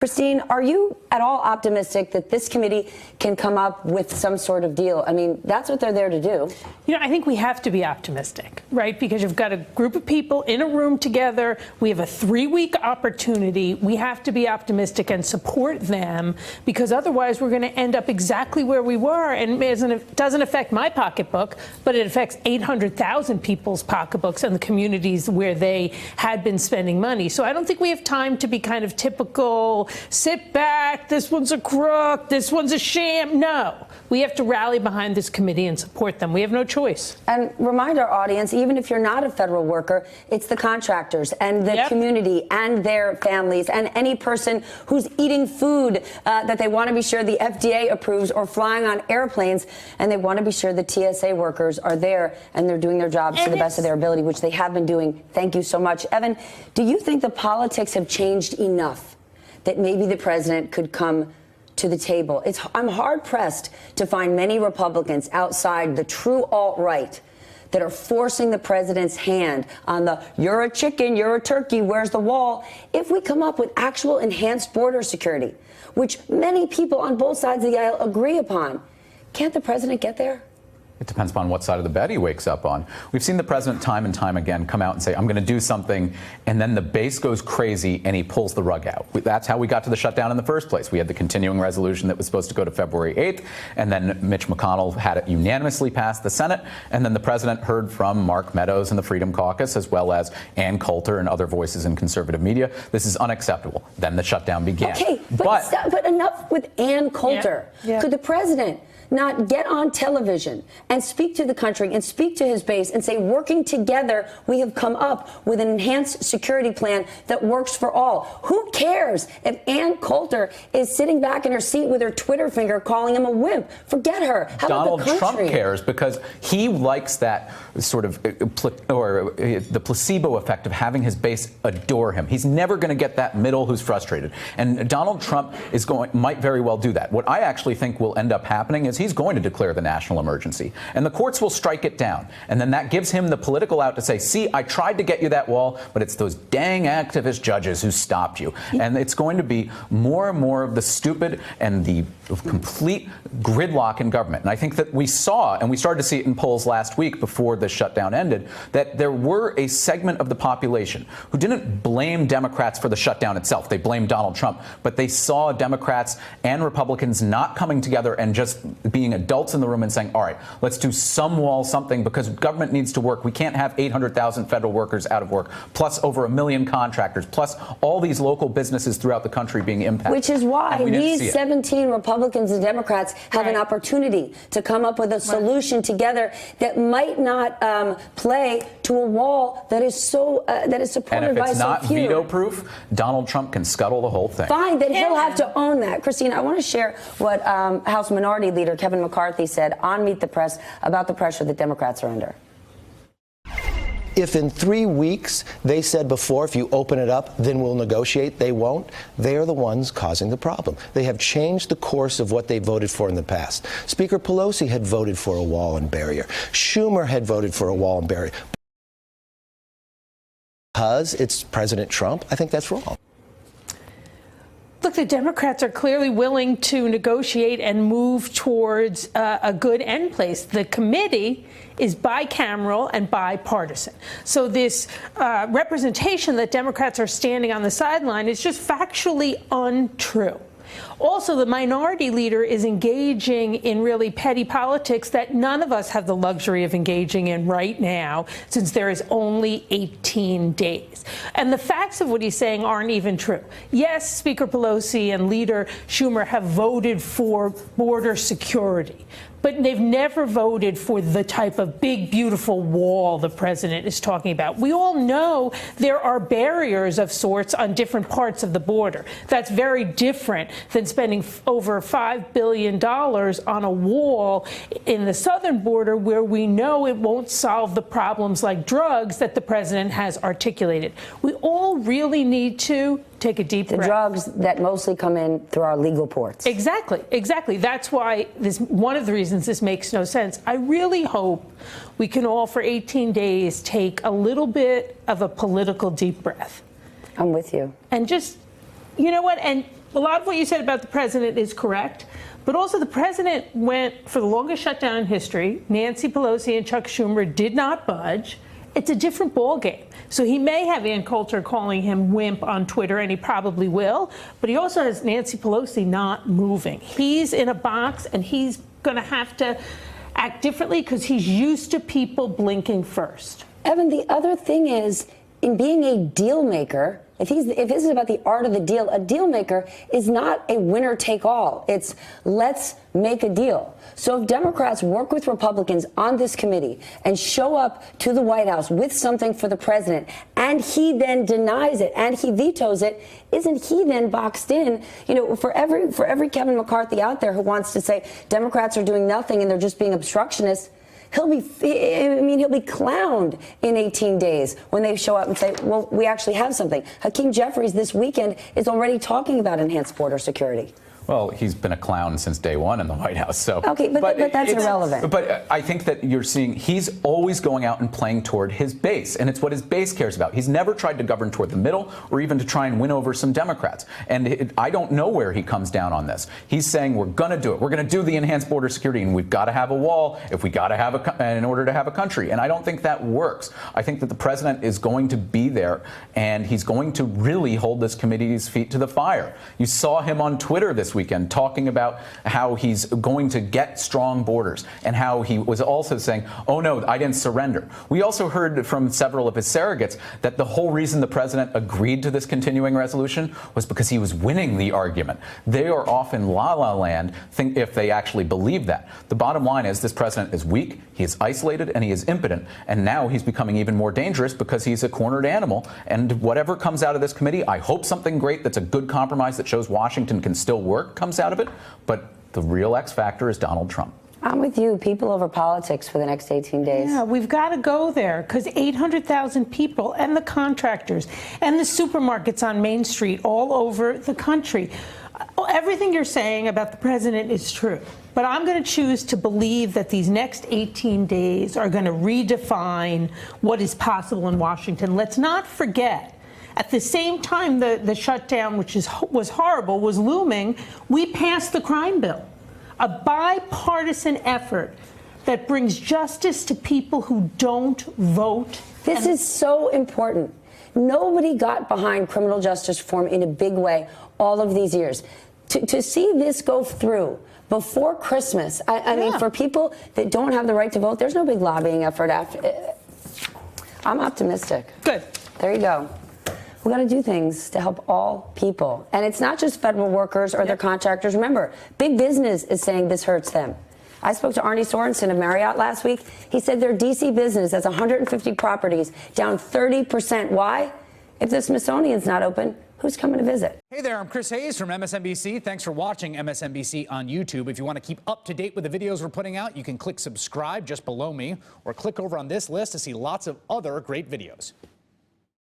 Christine, are you at all optimistic that this committee can come up with some sort of deal? I mean, that's what they're there to do. You know, I think we have to be optimistic, right? Because you've got a group of people in a room together. We have a 3-week opportunity. We have to be optimistic and support them, because otherwise we're going to end up exactly where we were. And it doesn't affect my pocketbook, but it affects 800,000 people's pocketbooks and the communities where they had been spending money. So I don't think we have time to be kind of typical, sit back, this one's a crook, this one's a sham. No, we have to rally behind this committee and support them. We have no choice. And remind our audience, even if you're not a federal worker, it's the contractors and the community and their families and any person who's eating food that they want to be sure the FDA approves, or flying on airplanes, and they want to be sure the TSA workers are there and they're doing their jobs to the best of their ability, which they have been doing. Thank you so much. Evan, do you think the politics have changed enough that maybe the president could come to the table? I'm hard-pressed to find many Republicans outside the true alt-right that are forcing the president's hand on the "you're a chicken, you're a turkey, where's the wall?" If we come up with actual enhanced border security, which many people on both sides of the aisle agree upon, can't the president get there? It depends upon what side of the bed he wakes up on. We've seen the president time and time again come out and say, I'm going to do something, and then the base goes crazy and he pulls the rug out. That's how we got to the shutdown in the first place. We had the continuing resolution that was supposed to go to February 8th, and then Mitch McConnell had it unanimously passed the Senate, and then the president heard from Mark Meadows and the Freedom Caucus, as well as Ann Coulter and other voices in conservative media. This is unacceptable. Then the shutdown began. Okay, but enough with Ann Coulter. Could the president not get on television and speak to the country and speak to his base and say, working together, we have come up with an enhanced security plan that works for all? Who cares if Ann Coulter is sitting back in her seat with her Twitter finger calling him a wimp? Forget her. How Donald about the country? Trump cares, because he likes that sort of the placebo effect of having his base adore him. He's never going to get that middle who's frustrated. And Donald Trump might very well do that. What I actually think will end up happening is he's going to declare the national emergency, and the courts will strike it down. And then that gives him the political out to say, see, I tried to get you that wall, but it's those dang activist judges who stopped you. And it's going to be more and more of the stupid and the complete gridlock in government. And I think that we saw, and we started to see it in polls last week before the shutdown ended, that there were a segment of the population who didn't blame Democrats for the shutdown itself. They blamed Donald Trump, but they saw Democrats and Republicans not coming together and just being adults in the room and saying, all right, let's do some wall, something, because government needs to work. We can't have 800,000 federal workers out of work, plus over 1 million contractors, plus all these local businesses throughout the country being impacted. Which is why these 17 Republicans and Democrats have an opportunity to come up with a solution together that might not play to a wall that is so that is supported by so few. And if it's not veto-proof, Donald Trump can scuttle the whole thing. Fine, then he'll have to own that. Christine, I want to share what House Minority Leader Kevin McCarthy said on Meet the Press about the pressure that Democrats are under. If in 3 weeks they said before, if you open it up, then we'll negotiate, they won't. They are the ones causing the problem. They have changed the course of what they voted for in the past. Speaker Pelosi had voted for a wall and barrier. Schumer had voted for a wall and barrier. Because it's President Trump, I think that's wrong. Look, the Democrats are clearly willing to negotiate and move towards a good end place. The committee is bicameral and bipartisan. So this representation that Democrats are standing on the sideline is just factually untrue. Also, the minority leader is engaging in really petty politics that none of us have the luxury of engaging in right now, since there is only 18 days. And the facts of what he's saying aren't even true. Yes, Speaker Pelosi and Leader Schumer have voted for border security, but they've never voted for the type of big, beautiful wall the president is talking about. We all know there are barriers of sorts on different parts of the border. That's very different than spending over $5 billion on a wall in the southern border, where we know it won't solve the problems like drugs that the president has articulated. We all really need to take a deep breath. The drugs that mostly come in through our legal ports. Exactly, exactly. That's why one of the reasons this makes no sense. I really hope we can all, for 18 days, take a little bit of a political deep breath. I'm with you. And just, you know what, and A lot of what you said about the president is correct, but also the president went for the longest shutdown in history. Nancy Pelosi and Chuck Schumer did not budge. It's a different ballgame. So he may have Ann Coulter calling him wimp on Twitter, and he probably will, but he also has Nancy Pelosi not moving. He's in a box, and he's going to have to act differently because he's used to people blinking first. Evan, the other thing is, in being a deal maker, if this is about the art of the deal, a deal maker is not a winner take all. It's let's make a deal. So if Democrats work with Republicans on this committee and show up to the White House with something for the president, and he then denies it and he vetoes it, isn't he then boxed in? You know, for every Kevin McCarthy out there who wants to say Democrats are doing nothing and they're just being obstructionists, he'll be clowned in 18 days when they show up and say, well, we actually have something. Hakeem Jeffries this weekend is already talking about enhanced border security. Well, he's been a clown since day one in the White House. So, okay, but that's irrelevant. But I think that you're seeing he's always going out and playing toward his base, and it's what his base cares about. He's never tried to govern toward the middle or even to try and win over some Democrats. And I don't know where he comes down on this. He's saying we're going to do it. We're going to do the enhanced border security, and we've got to have a wall if we got to have in order to have a country. And I don't think that works. I think that the president is going to be there, and he's going to really hold this committee's feet to the fire. You saw him on Twitter this weekend talking about how he's going to get strong borders and how he was also saying, oh, no, I didn't surrender. We also heard from several of his surrogates that the whole reason the president agreed to this continuing resolution was because he was winning the argument. They are off in la-la land if they actually believe that. The bottom line is this president is weak, he is isolated, and he is impotent. And now he's becoming even more dangerous because he's a cornered animal. And whatever comes out of this committee, I hope something great that's a good compromise that shows Washington can still work comes out of it. But the real X factor is Donald Trump. I'm with you. People over politics for the next 18 days. Yeah, we've got to go there because 800,000 people and the contractors and the supermarkets on Main Street all over the country. Everything you're saying about the president is true. But I'm going to choose to believe that these next 18 days are going to redefine what is possible in Washington. Let's not forget, at the same time the shutdown, which was horrible, was looming, we passed the crime bill, a bipartisan effort that brings justice to people who don't vote. This is so important. Nobody got behind criminal justice reform in a big way all of these years. To see this go through before Christmas, I mean, for people that don't have the right to vote, there's no big lobbying effort after. I'm optimistic. Good. There you go. We got to do things to help all people. And it's not just federal workers or their contractors. Remember, big business is saying this hurts them. I spoke to Arnie Sorensen of Marriott last week. He said their D.C. business has 150 properties, down 30%. Why? If the Smithsonian's not open, who's coming to visit? Hey there, I'm Chris Hayes from MSNBC. Thanks for watching MSNBC on YouTube. If you want to keep up to date with the videos we're putting out, you can click subscribe just below me or click over on this list to see lots of other great videos.